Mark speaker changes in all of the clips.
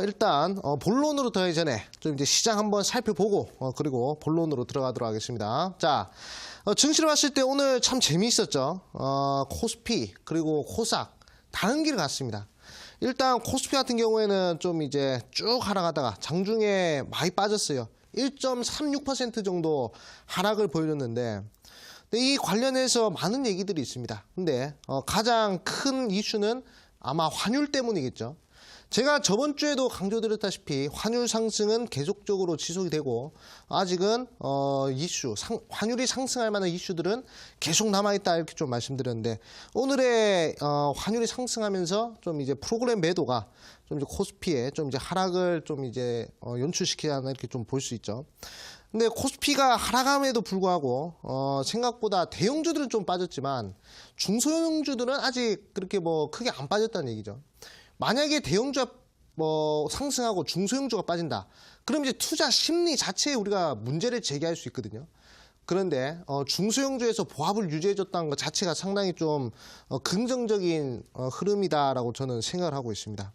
Speaker 1: 일단 본론으로 들어가기 전에 좀 이제 시장 한번 살펴보고 그리고 본론으로 들어가도록 하겠습니다. 자, 증시를 봤을 때 오늘 참 재미있었죠. 코스피 그리고 코스닥 다른 길을 갔습니다. 일단 코스피 같은 경우에는 좀 이제 쭉 하락하다가 장중에 많이 빠졌어요. 1.36% 정도 하락을 보여줬는데 이 관련해서 많은 얘기들이 있습니다. 근데 가장 큰 이슈는 아마 환율 때문이겠죠. 제가 저번 주에도 강조드렸다시피 환율 상승은 계속적으로 지속이 되고 아직은 환율이 상승할 만한 이슈들은 계속 남아있다 이렇게 좀 말씀드렸는데 오늘의 환율이 상승하면서 좀 이제 프로그램 매도가 좀 이제 코스피에 좀 이제 하락을 좀 이제 연출시키지 않나 이렇게 좀 볼 수 있죠. 근데 코스피가 하락함에도 불구하고 생각보다 대형주들은 좀 빠졌지만 중소형주들은 아직 그렇게 뭐 크게 안 빠졌다는 얘기죠. 만약에 대형주가 상승하고 중소형주가 빠진다. 그럼 이제 투자 심리 자체에 우리가 문제를 제기할 수 있거든요. 그런데 중소형주에서 보합을 유지해줬다는 것 자체가 상당히 좀 긍정적인 흐름이다라고 저는 생각을 하고 있습니다.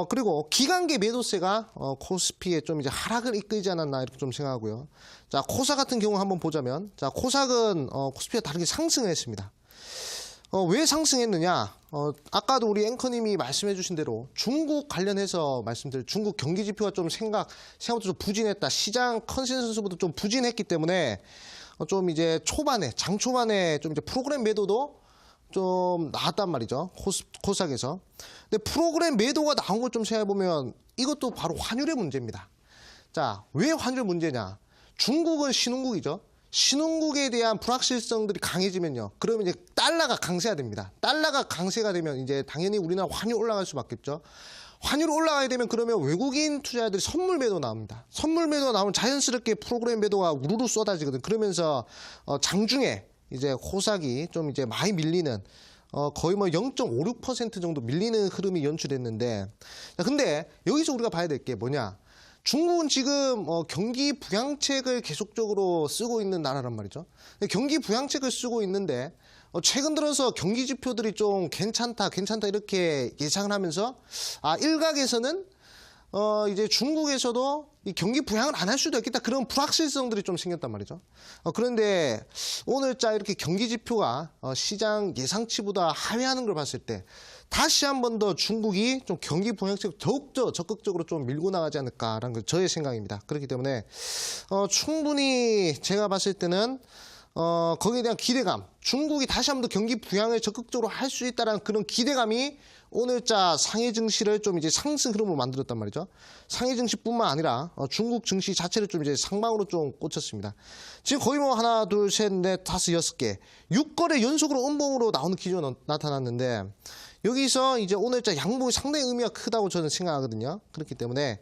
Speaker 1: 그리고 기관계 매도세가 코스피에 좀 이제 하락을 이끌지 않았나 이렇게 좀 생각하고요. 자, 코사 같은 경우 한번 보자면, 자, 코삭은 코스피와 다르게 상승을 했습니다. 왜 상승했느냐? 아까도 우리 앵커님이 말씀해 주신 대로 중국 관련해서 말씀드린 중국 경기 지표가 좀 생각보다 좀 부진했다. 시장 컨센서스보다 좀 부진했기 때문에 좀 이제 장 초반에 좀 이제 프로그램 매도도 좀 나왔단 말이죠. 코스닥에서. 근데 프로그램 매도가 나온 걸 좀 생각해보면 이것도 바로 환율의 문제입니다. 자, 왜 환율 문제냐? 중국은 신흥국이죠. 신흥국에 대한 불확실성들이 강해지면요. 그러면 이제 달러가 강세가 됩니다. 달러가 강세가 되면 이제 당연히 우리나라 환율 올라갈 수밖에 없죠. 환율 올라가게 되면 그러면 외국인 투자자들이 선물 매도 나옵니다. 선물 매도 나오면 자연스럽게 프로그램 매도가 우르르 쏟아지거든. 그러면서 장중에 이제 코스닥이 좀 이제 많이 밀리는 거의 뭐 0.56% 정도 밀리는 흐름이 연출됐는데 근데 여기서 우리가 봐야 될 게 뭐냐? 중국은 지금 경기 부양책을 계속적으로 쓰고 있는 나라란 말이죠. 경기 부양책을 쓰고 있는데 최근 들어서 경기 지표들이 좀 괜찮다 이렇게 예상을 하면서 일각에서는 이제 중국에서도 이 경기 부양을 안 할 수도 있겠다 그런 불확실성들이 좀 생겼단 말이죠. 그런데 오늘자 이렇게 경기 지표가 시장 예상치보다 하회하는 걸 봤을 때 다시 한 번 더 중국이 좀 경기 부양책 더욱더 적극적으로 좀 밀고 나가지 않을까라는 게 저의 생각입니다. 그렇기 때문에 충분히 제가 봤을 때는 거기에 대한 기대감, 중국이 다시 한 번 더 경기 부양을 적극적으로 할 수 있다는 그런 기대감이 오늘자 상해 증시를 좀 이제 상승 흐름으로 만들었단 말이죠. 상해 증시뿐만 아니라 중국 증시 자체를 좀 이제 상방으로 좀 꽂혔습니다. 지금 거의 뭐 하나, 둘, 셋, 넷, 다섯, 여섯 개 6거래 연속으로 음봉으로 나오는 기조가 나타났는데 여기서 이제 오늘자 양봉이 상당히 의미가 크다고 저는 생각하거든요. 그렇기 때문에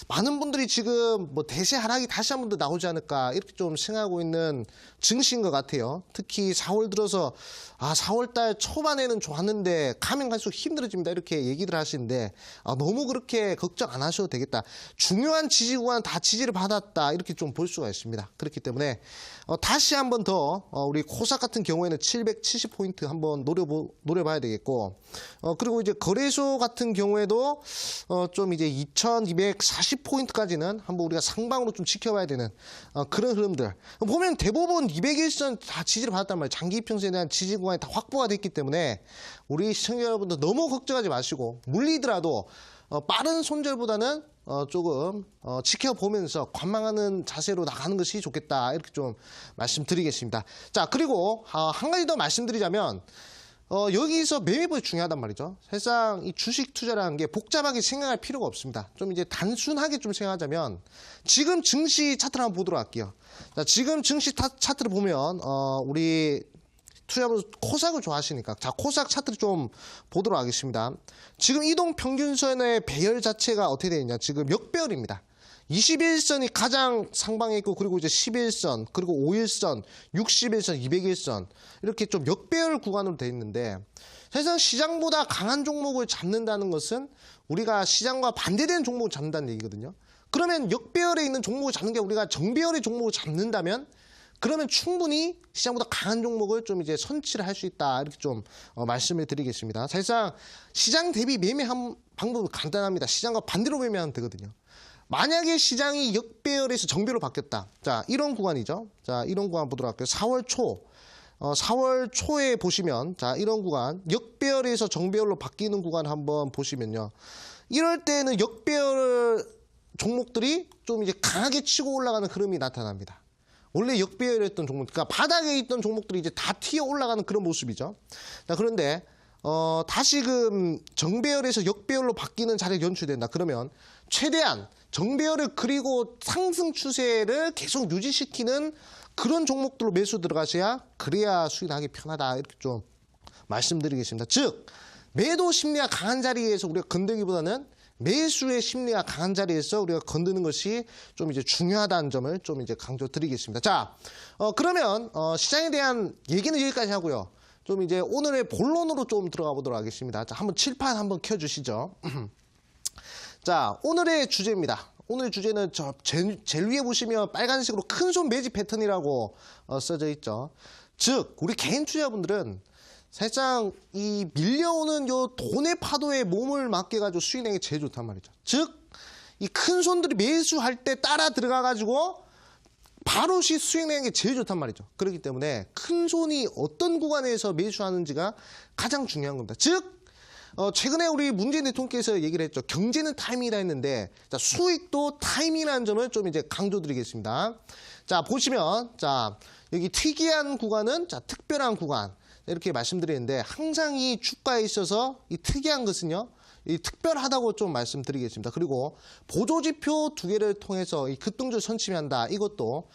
Speaker 1: 많은 분들이 지금 뭐 대세 하락이 다시 한 번 더 나오지 않을까 이렇게 좀 생각하고 있는 증시인 것 같아요. 특히 4월 들어서 4월 달 초반에는 좋았는데 가면 갈수록 힘들어집니다. 이렇게 얘기들 하시는데 너무 그렇게 걱정 안 하셔도 되겠다. 중요한 지지 구간 다 지지를 받았다 이렇게 좀 볼 수가 있습니다. 그렇기 때문에 다시 한 번 더 우리 코스닥 같은 경우에는 770포인트 한번 노려봐야 되겠고 그리고 이제 거래소 같은 경우에도 좀 이제 2240포인트까지는 한번 우리가 상방으로 좀 지켜봐야 되는 그런 흐름들. 보면 대부분 201선 다 지지를 받았단 말이에요. 장기 이평선에 대한 지지 구간이 다 확보가 됐기 때문에 우리 시청자 여러분들 너무 걱정하지 마시고 물리더라도 빠른 손절보다는 조금 지켜보면서 관망하는 자세로 나가는 것이 좋겠다 이렇게 좀 말씀드리겠습니다. 자, 그리고 한 가지 더 말씀드리자면 여기서 매매법이 중요하단 말이죠. 사실상 이 주식 투자라는 게 복잡하게 생각할 필요가 없습니다. 좀 이제 단순하게 좀 생각하자면 지금 증시 차트를 한번 보도록 할게요. 자, 지금 증시 차트를 보면 우리 투자분 코스닥을 좋아하시니까 자, 코스닥 차트를 좀 보도록 하겠습니다. 지금 이동 평균선의 배열 자체가 어떻게 되어 있냐? 지금 역배열입니다. 21선이 가장 상방에 있고 그리고 이제 11선 그리고 5일선 60일선 200일선 이렇게 좀 역배열 구간으로 되어 있는데 사실상 시장보다 강한 종목을 잡는다는 것은 우리가 시장과 반대되는 종목을 잡는다는 얘기거든요. 그러면 역배열에 있는 종목을 잡는 게 우리가 정배열의 종목을 잡는다면 그러면 충분히 시장보다 강한 종목을 좀 이제 선취를 할 수 있다. 이렇게 좀 말씀을 드리겠습니다. 사실상 시장 대비 매매한 방법은 간단합니다. 시장과 반대로 매매하면 되거든요. 만약에 시장이 역배열에서 정배열로 바뀌었다. 자, 이런 구간이죠. 자, 이런 구간 보도록 할게요. 4월 초. 4월 초에 보시면, 자, 이런 구간, 역배열에서 정배열로 바뀌는 구간 한번 보시면요. 이럴 때는 역배열 종목들이 좀 이제 강하게 치고 올라가는 흐름이 나타납니다. 원래 역배열이었던 종목, 그러니까 바닥에 있던 종목들이 이제 다 튀어 올라가는 그런 모습이죠. 자, 그런데, 다시금 정배열에서 역배열로 바뀌는 자리가 연출된다. 그러면 최대한 정배열을 그리고 상승 추세를 계속 유지시키는 그런 종목들로 매수 들어가셔야 그래야 수익하기 편하다. 이렇게 좀 말씀드리겠습니다. 즉, 매도 심리가 강한 자리에서 우리가 건들기보다는 매수의 심리가 강한 자리에서 우리가 건드는 것이 좀 이제 중요하다는 점을 좀 이제 강조드리겠습니다. 자, 그러면 시장에 대한 얘기는 여기까지 하고요. 좀 이제 오늘의 본론으로 좀 들어가 보도록 하겠습니다. 자, 한번 칠판 한번 켜주시죠. 자, 오늘의 주제입니다. 오늘 주제는 제일 위에 보시면 빨간색으로 큰손 매집 패턴이라고 써져 있죠. 즉, 우리 개인 투자분들은 사실상 이 밀려오는 요 돈의 파도에 몸을 맡겨가지고 수익 내는 게 제일 좋단 말이죠. 즉, 이 큰 손들이 매수할 때 따라 들어가가지고 바로 수익 내는 게 제일 좋단 말이죠. 그렇기 때문에 큰 손이 어떤 구간에서 매수하는지가 가장 중요한 겁니다. 즉, 최근에 우리 문재인 대통령께서 얘기를 했죠. 경제는 타이밍이다 했는데, 자, 수익도 타이밍이라는 점을 좀 이제 강조드리겠습니다. 자, 보시면, 자, 여기 특이한 구간은, 자, 특별한 구간. 이렇게 말씀드리는데, 항상 이 주가에 있어서 이 특이한 것은요, 이 특별하다고 좀 말씀드리겠습니다. 그리고 보조지표 두 개를 통해서 이 급등주를 선취한다. 이것도,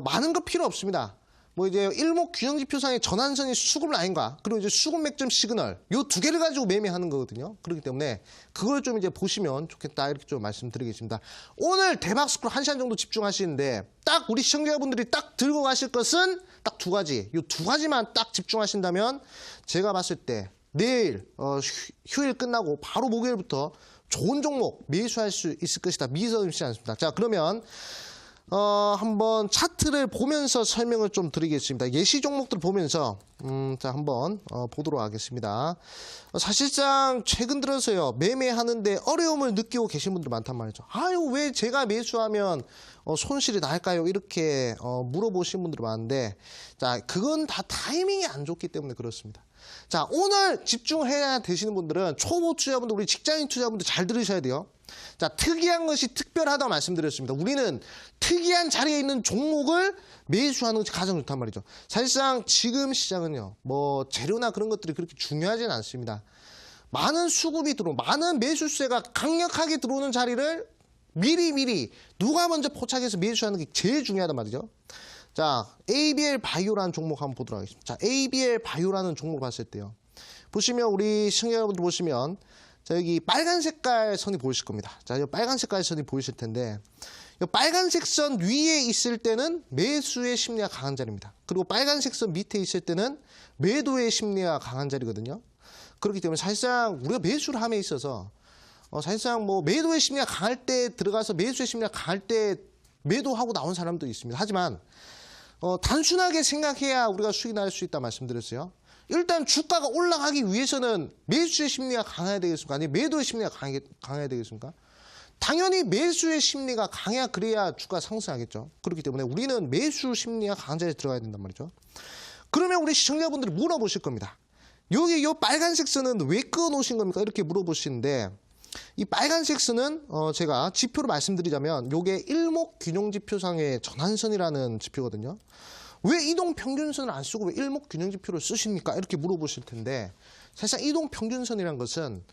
Speaker 1: 많은 거 필요 없습니다. 뭐 이제 일목균형지표상의 전환선이 수급 라인과 그리고 이제 수급 맥점 시그널 요 두 개를 가지고 매매하는 거거든요. 그렇기 때문에 그걸 좀 이제 보시면 좋겠다 이렇게 좀 말씀드리겠습니다. 오늘 대박 스크롤 1시간 정도 집중하시는데 딱 우리 시청자분들이 딱 들고 가실 것은 딱 두 가지. 요 두 가지만 딱 집중하신다면 제가 봤을 때 내일 휴일 끝나고 바로 목요일부터 좋은 종목 매수할 수 있을 것이다. 믿어지지 않습니다. 자, 그러면 한번 차트를 보면서 설명을 좀 드리겠습니다. 예시 종목들 보면서, 자, 한번, 보도록 하겠습니다. 사실상 최근 들어서요, 매매하는데 어려움을 느끼고 계신 분들 많단 말이죠. 아유, 왜 제가 매수하면, 손실이 날까요? 이렇게, 물어보신 분들이 많은데, 자, 그건 다 타이밍이 안 좋기 때문에 그렇습니다. 자, 오늘 집중해야 되시는 분들은 초보 투자분들, 우리 직장인 투자분들 잘 들으셔야 돼요. 자, 특이한 것이 특별하다고 말씀드렸습니다. 우리는 특이한 자리에 있는 종목을 매수하는 것이 가장 좋단 말이죠. 사실상 지금 시장은요, 뭐 재료나 그런 것들이 그렇게 중요하지는 않습니다. 많은 수급이 많은 매수세가 강력하게 들어오는 자리를 미리 누가 먼저 포착해서 매수하는 게 제일 중요하단 말이죠. 자, ABL 바이오라는 종목 한번 보도록 하겠습니다. 자, ABL 바이오라는 종목을 봤을 때요. 보시면 우리 시청자 여러분들 보시면 자, 여기 빨간 색깔 선이 보이실 겁니다. 자, 이 빨간 색깔 선이 보이실 텐데, 이 빨간색 선 위에 있을 때는 매수의 심리가 강한 자리입니다. 그리고 빨간색 선 밑에 있을 때는 매도의 심리가 강한 자리거든요. 그렇기 때문에 사실상 우리가 매수를 함에 있어서, 사실상 뭐 매도의 심리가 강할 때 들어가서 매수의 심리가 강할 때 매도하고 나온 사람도 있습니다. 하지만, 단순하게 생각해야 우리가 수익 날 수 있다 말씀드렸어요. 일단 주가가 올라가기 위해서는 매수의 심리가 강해야 되겠습니까? 아니면 매도의 심리가 강해야 되겠습니까? 당연히 매수의 심리가 강해야 그래야 주가가 상승하겠죠. 그렇기 때문에 우리는 매수 심리가 강한 자리에 들어가야 된단 말이죠. 그러면 우리 시청자분들이 물어보실 겁니다. 여기 이 빨간색 선은 왜 끊어놓으신 겁니까? 이렇게 물어보시는데 이 빨간색 선은 제가 지표로 말씀드리자면 이게 일목균형지표상의 전환선이라는 지표거든요. 왜 이동평균선을 안 쓰고 왜 일목균형지표를 쓰십니까? 이렇게 물어보실 텐데 사실상 이동평균선이란 것은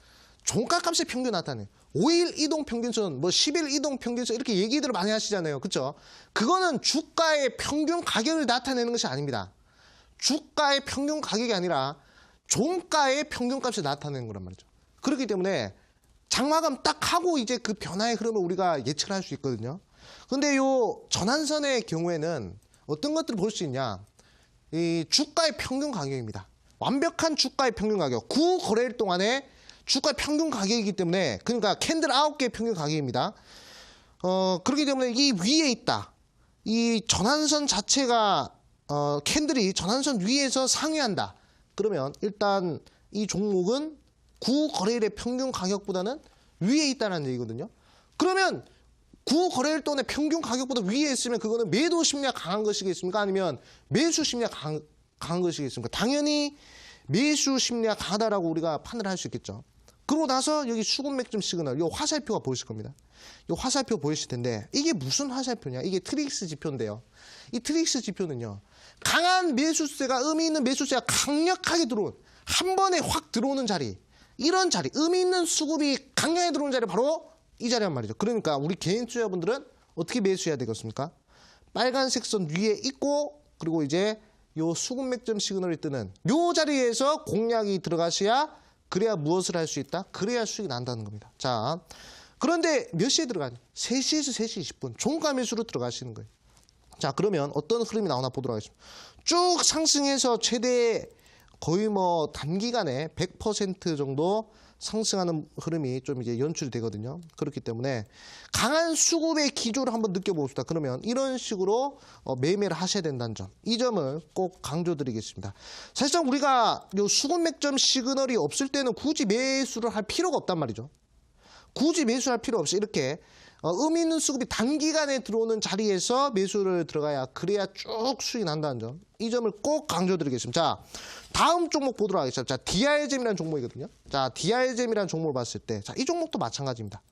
Speaker 1: 종가값의 평균 나타내요. 5일 이동평균선, 뭐 10일 이동평균선 이렇게 얘기들을 많이 하시잖아요. 그렇죠? 그거는 주가의 평균 가격을 나타내는 것이 아닙니다. 주가의 평균 가격이 아니라 종가의 평균값을 나타내는 거란 말이죠. 그렇기 때문에 장마감 딱 하고 이제 그 변화의 흐름을 우리가 예측을 할 수 있거든요. 근데 요 전환선의 경우에는 어떤 것들을 볼 수 있냐? 이 주가의 평균 가격입니다. 완벽한 주가의 평균 가격. 9거래일 동안에 주가의 평균 가격이기 때문에 그러니까 캔들 9개의 평균 가격입니다. 그렇기 때문에 이 위에 있다. 이 전환선 자체가 캔들이 전환선 위에서 상회한다. 그러면 일단 이 종목은 9거래일의 평균 가격보다는 위에 있다는 얘기거든요. 그러면 9거래일 동안의 평균 가격보다 위에 있으면 그거는 매도 심리가 강한 것이겠습니까? 아니면 매수 심리가 강한 것이겠습니까? 당연히 매수 심리가 강하다라고 우리가 판단을 할 수 있겠죠. 그러고 나서 여기 수급 맥점 시그널, 이 화살표가 보이실 겁니다. 이 화살표 보이실 텐데 이게 무슨 화살표냐? 이게 트릭스 지표인데요. 이 트릭스 지표는요. 강한 매수세가, 의미 있는 매수세가 강력하게 들어온, 한 번에 확 들어오는 자리, 이런 자리, 의미 있는 수급이 강하게 들어오는 자리 바로 이 자리란 말이죠. 그러니까 우리 개인 투자분들은 어떻게 매수해야 되겠습니까? 빨간색 선 위에 있고, 그리고 이제 요 수급 맥점 시그널이 뜨는 요 자리에서 공략이 들어가셔야, 그래야 무엇을 할 수 있다? 그래야 수익이 난다는 겁니다. 자, 그런데 몇 시에 들어가냐? 3시에서 3시 20분 종가 매수로 들어가시는 거예요. 자, 그러면 어떤 흐름이 나오나 보도록 하겠습니다. 쭉 상승해서 최대 거의 뭐 단기간에 100% 정도 상승하는 흐름이 좀 이제 연출이 되거든요. 그렇기 때문에 강한 수급의 기조를 한번 느껴봅시다. 그러면 이런 식으로 매매를 하셔야 된다는 점, 이 점을 꼭 강조드리겠습니다. 사실상 우리가 요 수급 맥점 시그널이 없을 때는 굳이 매수를 할 필요가 없단 말이죠. 굳이 매수할 필요 없이 이렇게 의미 있는 수급이 단기간에 들어오는 자리에서 매수를 들어가야, 그래야 쭉 수익이 난다는 점, 이 점을 꼭 강조드리겠습니다. 자, 다음 종목 보도록 하겠습니다. 자, DR잼이라는 종목이거든요. 자, DR잼이라는 종목을 봤을 때, 자, 이 종목도 마찬가지입니다.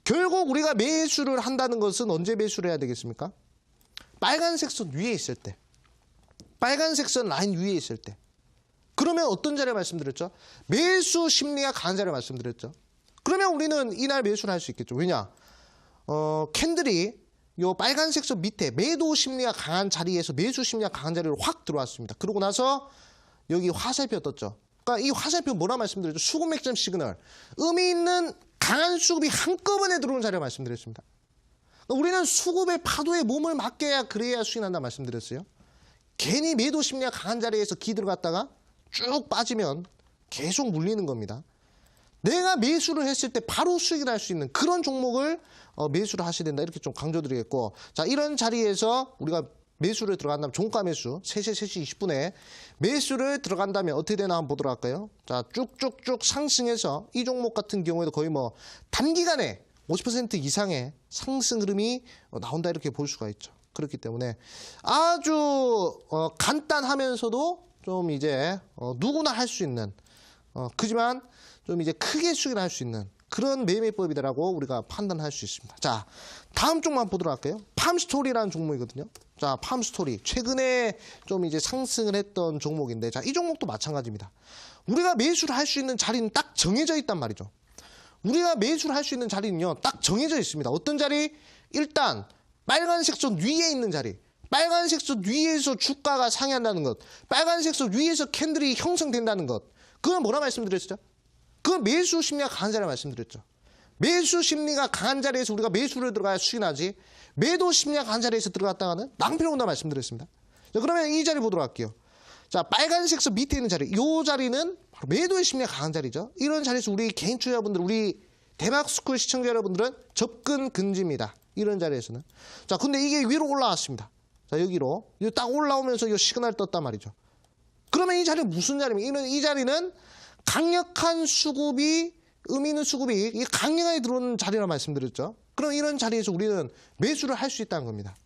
Speaker 1: 결국 우리가 매수를 한다는 것은 언제 매수를 해야 되겠습니까? 빨간색 선 위에 있을 때, 빨간색 선 라인 위에 있을 때. 그러면 어떤 자리를 말씀드렸죠? 매수 심리가 강한 자리를 말씀드렸죠. 그러면 우리는 이날 매수를 할 수 있겠죠. 왜냐? 캔들이 요 빨간색 선 밑에 매도 심리가 강한 자리에서 매수 심리가 강한 자리로 확 들어왔습니다. 그러고 나서 여기 화살표 떴죠. 그러니까 이 화살표 뭐라 말씀드렸죠? 수급 맥점 시그널. 의미 있는 강한 수급이 한꺼번에 들어오는 자리를 말씀드렸습니다. 그러니까 우리는 수급의 파도에 몸을 맡겨야, 그래야 수익 난다 말씀드렸어요. 괜히 매도 심리가 강한 자리에서 기 들어갔다가 쭉 빠지면 계속 물리는 겁니다. 내가 매수를 했을 때 바로 수익을 할 수 있는 그런 종목을 매수를 하셔야 된다. 이렇게 좀 강조드리겠고, 자, 이런 자리에서 우리가 매수를 들어간다면, 종가 매수 3시 20분에 매수를 들어간다면 어떻게 되나 한번 보도록 할까요? 자, 쭉쭉쭉 상승해서 이 종목 같은 경우에도 거의 뭐 단기간에 50% 이상의 상승 흐름이 나온다, 이렇게 볼 수가 있죠. 그렇기 때문에 아주 간단하면서도 좀 이제 누구나 할 수 있는, 그지만 좀 이제 크게 수익을 할 수 있는 그런 매매법이다라고 우리가 판단할 수 있습니다. 자, 다음 종목만 보도록 할까요? 팜스토리라는 종목이거든요. 자, 팜스토리. 최근에 좀 이제 상승을 했던 종목인데, 자, 이 종목도 마찬가지입니다. 우리가 매수를 할 수 있는 자리는 딱 정해져 있단 말이죠. 우리가 매수를 할 수 있는 자리는요, 딱 정해져 있습니다. 어떤 자리? 일단 빨간색 선 위에 있는 자리. 빨간색 선 위에서 주가가 상회한다는 것. 빨간색 선 위에서 캔들이 형성된다는 것. 그건 뭐라 말씀드렸죠? 그 매수 심리가 강한 자리를 말씀드렸죠. 매수 심리가 강한 자리에서 우리가 매수를 들어가야 수익이 나지, 매도 심리가 강한 자리에서 들어갔다가는 낭패를 온다 말씀드렸습니다. 자, 그러면 이 자리 보도록 할게요. 자, 빨간색 선 밑에 있는 자리, 이 자리는 바로 매도의 심리가 강한 자리죠. 이런 자리에서 우리 개인 투자자분들, 우리 대박스쿨 시청자 여러분들은 접근 금지입니다. 이런 자리에서는. 자, 근데 이게 위로 올라왔습니다. 자, 여기로 딱 올라오면서 이 시그널 떴단 말이죠. 그러면 이 자리는 무슨 자리입니까? 이 자리는 강력한 수급이, 의미 있는 수급이 강력하게 들어오는 자리라 말씀드렸죠. 그럼 이런 자리에서 우리는 매수를 할 수 있다는 겁니다.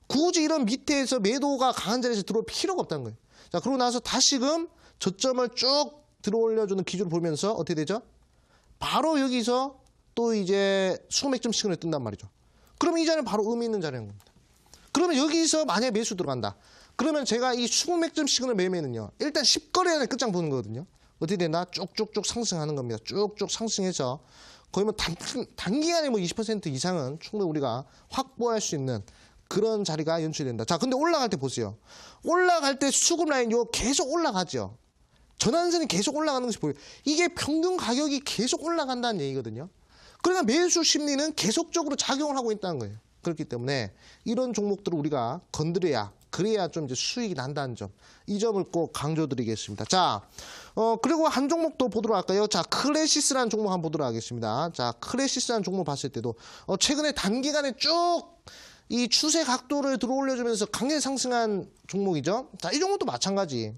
Speaker 1: 굳이 이런 밑에서 매도가 강한 자리에서 들어올 필요가 없다는 거예요. 자, 그러고 나서 다시금 저점을 쭉 들어올려주는 기준을 보면서 어떻게 되죠? 바로 여기서 또 이제 수급 맥점 시그널이 뜬단 말이죠. 그러면 이 자리는 바로 의미 있는 자리인 겁니다. 그러면 여기서 만약에 매수 들어간다. 그러면 제가 이 수급 맥점 시그널 매매는요, 일단 10거래 안에 끝장 보는 거거든요. 어떻게 되나? 쭉쭉쭉 상승하는 겁니다. 쭉쭉 상승해서 거의 뭐 단기간에 뭐 20% 이상은 충분히 우리가 확보할 수 있는 그런 자리가 연출된다. 자, 근데 올라갈 때 보세요. 올라갈 때 수급 라인 요 계속 올라가죠. 전환선이 계속 올라가는 것이 보여요. 이게 평균 가격이 계속 올라간다는 얘기거든요. 그러니까 매수 심리는 계속적으로 작용을 하고 있다는 거예요. 그렇기 때문에 이런 종목들을 우리가 건드려야, 그래야 좀 이제 수익이 난다는 점, 이 점을 꼭 강조드리겠습니다. 자, 그리고 한 종목 또 보도록 할까요? 자, 클래시스라는 종목 한번 보도록 하겠습니다. 자, 클래시스라는 종목 봤을 때도 최근에 단기간에 쭉 이 추세 각도를 들어올려주면서 강하게 상승한 종목이죠. 자, 이 종목도 마찬가지.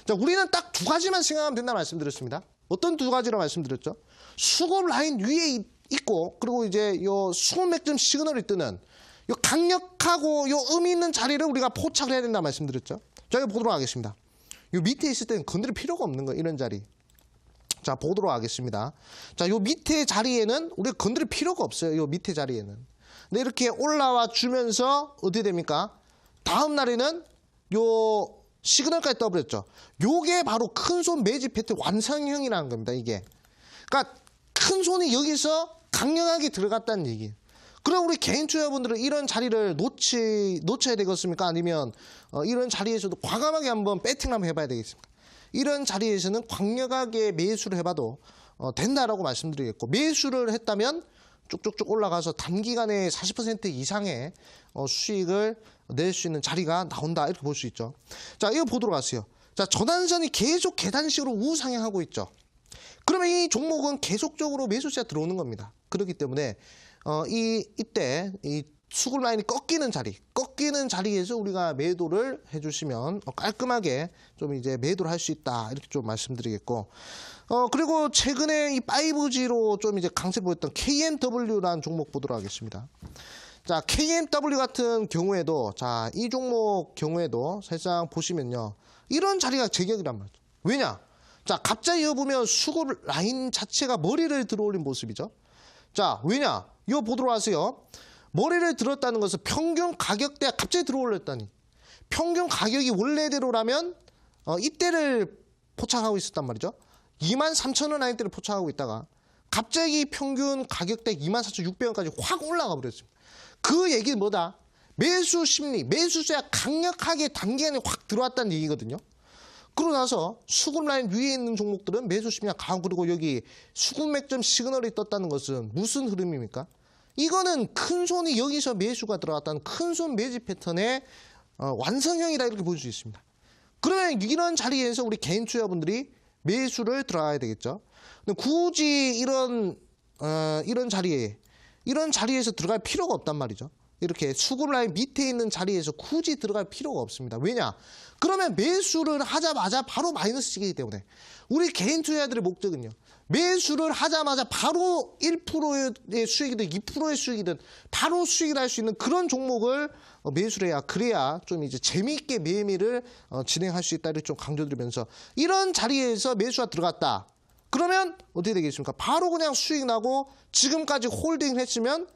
Speaker 1: 자, 우리는 딱 두 가지만 생각하면 된다 말씀드렸습니다. 어떤 두 가지로 말씀드렸죠? 수급 라인 위에 있고, 그리고 이제 요 수급 맥점 시그널이 뜨는 요 강력하고 요 의미 있는 자리를 우리가 포착을 해야 된다 말씀드렸죠. 자, 이거 보도록 하겠습니다. 요 밑에 있을 때는 건드릴 필요가 없는 거, 이런 자리. 자, 보도록 하겠습니다. 자, 요 밑에 자리에는 우리가 건드릴 필요가 없어요. 요 밑에 자리에는. 근데 이렇게 올라와 주면서 어떻게 됩니까? 다음 날에는 요 시그널까지 떠버렸죠. 요게 바로 큰손 매집 패턴 완성형이라는 겁니다, 이게. 그러니까 큰 손이 여기서 강력하게 들어갔다는 얘기예요. 그럼 우리 개인 투자분들은 이런 자리를 놓쳐야 되겠습니까? 아니면 이런 자리에서도 과감하게 한번 배팅을 한번 해봐야 되겠습니까? 이런 자리에서는 강력하게 매수를 해봐도 된다라고 말씀드리겠고, 매수를 했다면 쭉쭉쭉 올라가서 단기간에 40% 이상의 수익을 낼 수 있는 자리가 나온다, 이렇게 볼 수 있죠. 자, 이거 보도록 하세요. 자, 전환선이 계속 계단식으로 우상향하고 있죠. 그러면 이 종목은 계속적으로 매수세가 들어오는 겁니다. 그렇기 때문에 이때 이 수급 라인이 꺾이는 자리에서 우리가 매도를 해주시면 깔끔하게 좀 이제 매도를 할 수 있다, 이렇게 좀 말씀드리겠고, 그리고 최근에 이 5G로 좀 이제 강세 보였던 KMW라는 종목 보도록 하겠습니다. 자, KMW 같은 경우에도, 자, 이 종목 경우에도 사실상 보시면요, 이런 자리가 제격이란 말이죠. 왜냐? 자, 갑자기 이거 보면 수급 라인 자체가 머리를 들어올린 모습이죠. 자, 왜냐? 이거 보도록 하세요. 머리를 들었다는 것은 평균 가격대가 갑자기 들어올렸다니. 평균 가격이 원래대로라면 이때를 포착하고 있었단 말이죠. 23,000원 라인대를 포착하고 있다가 갑자기 평균 가격대 24,600원까지 확 올라가 버렸습니다. 그 얘기는 뭐다? 매수 심리, 매수세가 강력하게 단기간에 확 들어왔다는 얘기거든요. 그러고 나서 수급 라인 위에 있는 종목들은 매수 심리가 강하고, 그리고 여기 수급 맥점 시그널이 떴다는 것은 무슨 흐름입니까? 이거는 큰 손이 여기서 매수가 들어왔다는 큰 손 매집 패턴의 완성형이다, 이렇게 볼 수 있습니다. 그러면 이런 자리에서 우리 개인 투자분들이 매수를 들어가야 되겠죠. 근데 굳이 이런 자리에서 들어갈 필요가 없단 말이죠. 이렇게 수급 라인 밑에 있는 자리에서 굳이 들어갈 필요가 없습니다. 왜냐? 그러면 매수를 하자마자 바로 마이너스이기 때문에 우리 개인 투자자들의 목적은요, 매수를 하자마자 바로 1%의 수익이든 2%의 수익이든 바로 수익을 할 수 있는 그런 종목을 매수를 해야, 그래야 좀 이제 재미있게 매매를 진행할 수 있다, 이렇게 좀 강조드리면서, 이런 자리에서 매수가 들어갔다. 그러면 어떻게 되겠습니까? 바로 그냥 수익 나고, 지금까지 홀딩을 했으면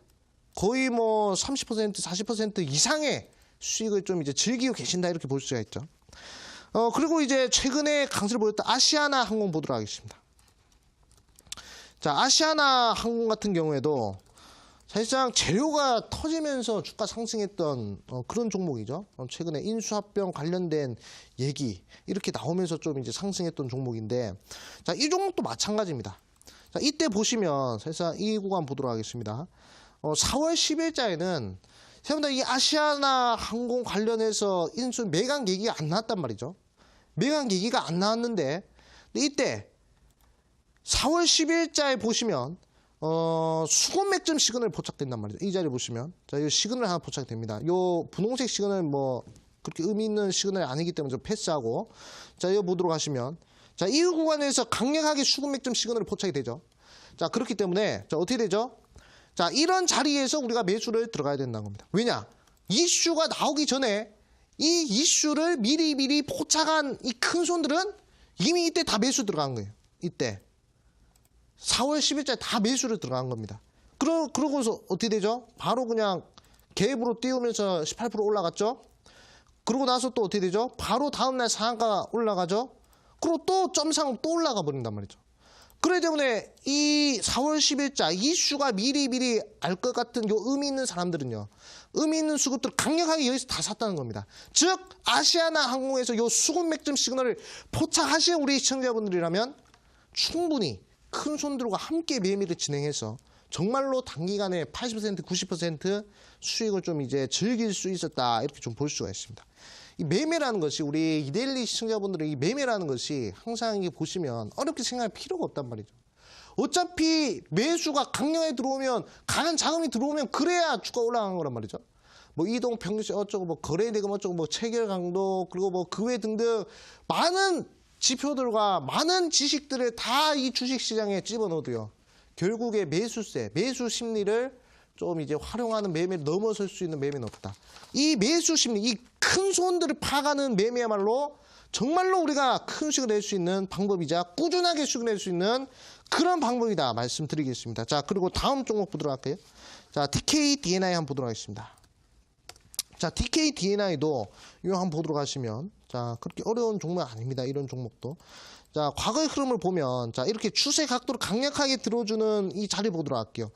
Speaker 1: 거의 뭐 30%, 40% 이상의 수익을 좀 이제 즐기고 계신다, 이렇게 볼 수가 있죠. 그리고 이제 최근에 강세를 보였던 아시아나 항공 보도록 하겠습니다. 자, 아시아나 항공 같은 경우에도 사실상 재료가 터지면서 주가 상승했던 그런 종목이죠. 최근에 인수합병 관련된 얘기 이렇게 나오면서 좀 이제 상승했던 종목인데, 자, 이 종목도 마찬가지입니다. 자, 이때 보시면 사실상 이 구간 보도록 하겠습니다. 4월 10일자에는 생각보다 이 아시아나 항공 관련해서 인수 매각 얘기가 안 나왔단 말이죠. 매각 얘기가 안 나왔는데, 이때 4월 10일자에 보시면 수급 맥점 시그널 포착된단 말이죠. 이 자리 보시면, 자, 이 시그널 하나 포착됩니다. 요 분홍색 시그널 뭐 그렇게 의미 있는 시그널이 아니기 때문에 좀 패스하고, 자, 이거 보도록 하시면, 자, 이 구간에서 강력하게 수급 맥점 시그널이 포착이 되죠. 자, 그렇기 때문에 자, 어떻게 되죠? 자, 이런 자리에서 우리가 매수를 들어가야 된다는 겁니다. 왜냐? 이슈가 나오기 전에 이 이슈를 미리 포착한 이 큰 손들은 이미 이때 다 매수 들어간 거예요. 이때 4월 10일자에 다 매수를 들어간 겁니다. 그러고서 어떻게 되죠? 바로 그냥 갭으로 띄우면서 18% 올라갔죠. 그러고 나서 또 어떻게 되죠? 바로 다음날 상한가 올라가죠. 그리고 또 점상으로 또 올라가 버린단 말이죠. 그렇기 때문에 이 4월 10일자 이슈가 미리 알 것 같은 요 의미 있는 사람들은요, 의미 있는 수급들 강력하게 여기서 다 샀다는 겁니다. 즉 아시아나 항공에서 요 수급 맥점 시그널을 포착하신 우리 시청자분들이라면 충분히 큰 손들과 함께 매매를 진행해서 정말로 단기간에 80%, 90% 수익을 좀 이제 즐길 수 있었다, 이렇게 좀 볼 수가 있습니다. 이 매매라는 것이, 우리 이데일리 시청자분들은 이 매매라는 것이 항상 이게 보시면 어렵게 생각할 필요가 없단 말이죠. 어차피 매수가 강력하게 들어오면, 강한 자금이 들어오면 그래야 주가 올라가는 거란 말이죠. 뭐 이동 평균세 어쩌고 뭐 거래 대금 어쩌고 뭐 체결 강도 그리고 뭐 그 외 등등 많은 지표들과 많은 지식들을 다 이 주식 시장에 집어넣어도요. 결국에 매수세, 매수 심리를 좀 이제 활용하는 매매를 넘어설 수 있는 매매는 없다. 이 매수 심리, 이 큰 손들을 파가는 매매야말로 정말로 우리가 큰 수익을 낼 수 있는 방법이자 꾸준하게 수익을 낼 수 있는 그런 방법이다 말씀드리겠습니다. 자, 그리고 다음 종목 보도록 할게요. 자, TKDNI 한번 보도록 하겠습니다. 자, TKDNI도 이거 한번 보도록 하시면, 자, 그렇게 어려운 종목 아닙니다. 이런 종목도. 자, 과거의 흐름을 보면, 자, 이렇게 추세 각도를 강력하게 들어주는 이 자리 보도록 할게요.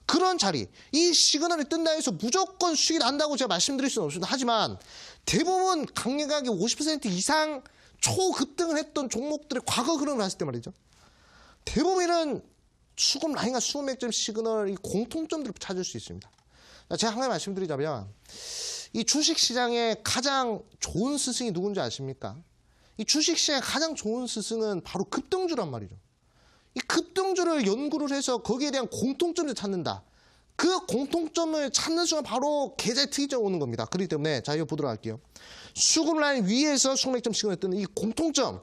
Speaker 1: 그런 자리, 이 시그널이 뜬다 해서 무조건 수익이 난다고 제가 말씀드릴 수는 없습니다. 하지만 대부분 강력하게 50% 이상 초급등을 했던 종목들의 과거 흐름을 봤을 때 말이죠. 대부분 이런 수급 라인과 수급 맥점 시그널 이 공통점들을 찾을 수 있습니다. 자, 제가 한 가지 말씀드리자면 이 주식시장의 가장 좋은 스승이 누군지 아십니까? 이 주식시장의 가장 좋은 스승은 바로 급등주란 말이죠. 이 급등주를 연구를 해서 거기에 대한 공통점을 찾는다. 그 공통점을 찾는 순간 바로 계좌의 특이점이 오는 겁니다. 그렇기 때문에 자, 이거 보도록 할게요. 수급 라인 위에서 수급맥점 시그널 뜨는 이 공통점,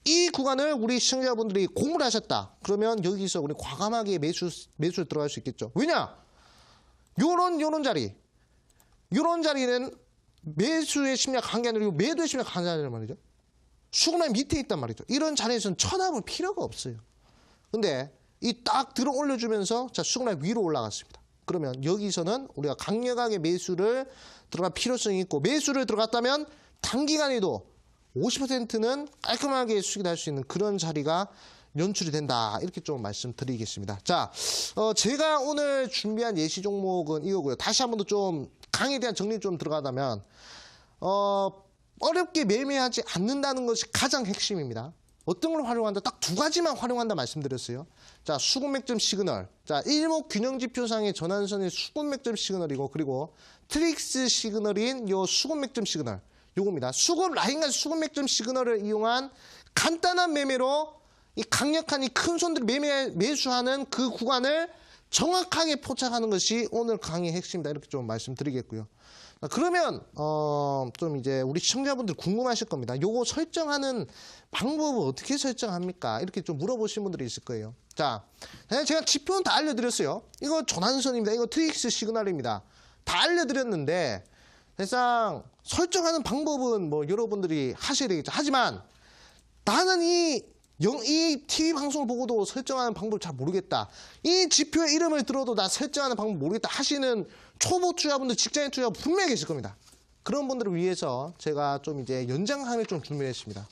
Speaker 1: 이 구간을 우리 시청자분들이 공부를 하셨다. 그러면 여기서 우리 과감하게 매수를 들어갈 수 있겠죠. 왜냐? 요런 자리. 요런 자리는 매수의 심리가 강한 게 아니라 매도의 심리가 강한 자리란 말이죠. 수급 라인 밑에 있단 말이죠. 이런 자리에서는 쳐다볼 필요가 없어요. 근데 이 딱 들어 올려주면서 자, 수급 라인 위로 올라갔습니다. 그러면 여기서는 우리가 강력하게 매수를 들어갈 필요성이 있고 매수를 들어갔다면 단기간에도 50%는 깔끔하게 수익이 날 수 있는 그런 자리가 연출이 된다. 이렇게 좀 말씀드리겠습니다. 자, 제가 오늘 준비한 예시 종목은 이거고요. 다시 한 번 더 좀 강의에 대한 정리 좀 들어가다면 어렵게 매매하지 않는다는 것이 가장 핵심입니다. 어떤 걸 활용한다? 딱 두 가지만 활용한다 말씀드렸어요. 자, 수급맥점 시그널. 자, 일목균형지표상의 전환선의 수급맥점 시그널이고 그리고 트릭스 시그널인 요 수급맥점 시그널. 요겁니다. 수급 라인과 수급맥점 시그널을 이용한 간단한 매매로 이 강력한 이 큰 손들 매수하는 그 구간을 정확하게 포착하는 것이 오늘 강의의 핵심이다. 이렇게 좀 말씀드리겠고요. 그러면 좀 이제 우리 시청자분들 궁금하실 겁니다. 요거 설정하는 방법을 어떻게 설정합니까? 이렇게 좀 물어보신 분들이 있을 거예요. 자, 제가 지표는 다 알려드렸어요. 이거 전환선입니다. 이거 트릭스 시그널입니다. 다 알려드렸는데 사실상 설정하는 방법은 뭐 여러분들이 하셔야 되겠죠. 하지만 나는 이 TV 방송을 보고도 설정하는 방법을 잘 모르겠다. 이 지표의 이름을 들어도 나 설정하는 방법 모르겠다 하시는 초보 투자분들, 직장인 투자분 분명히 계실 겁니다. 그런 분들을 위해서 제가 좀 이제 연장 강의를 좀 준비했습니다.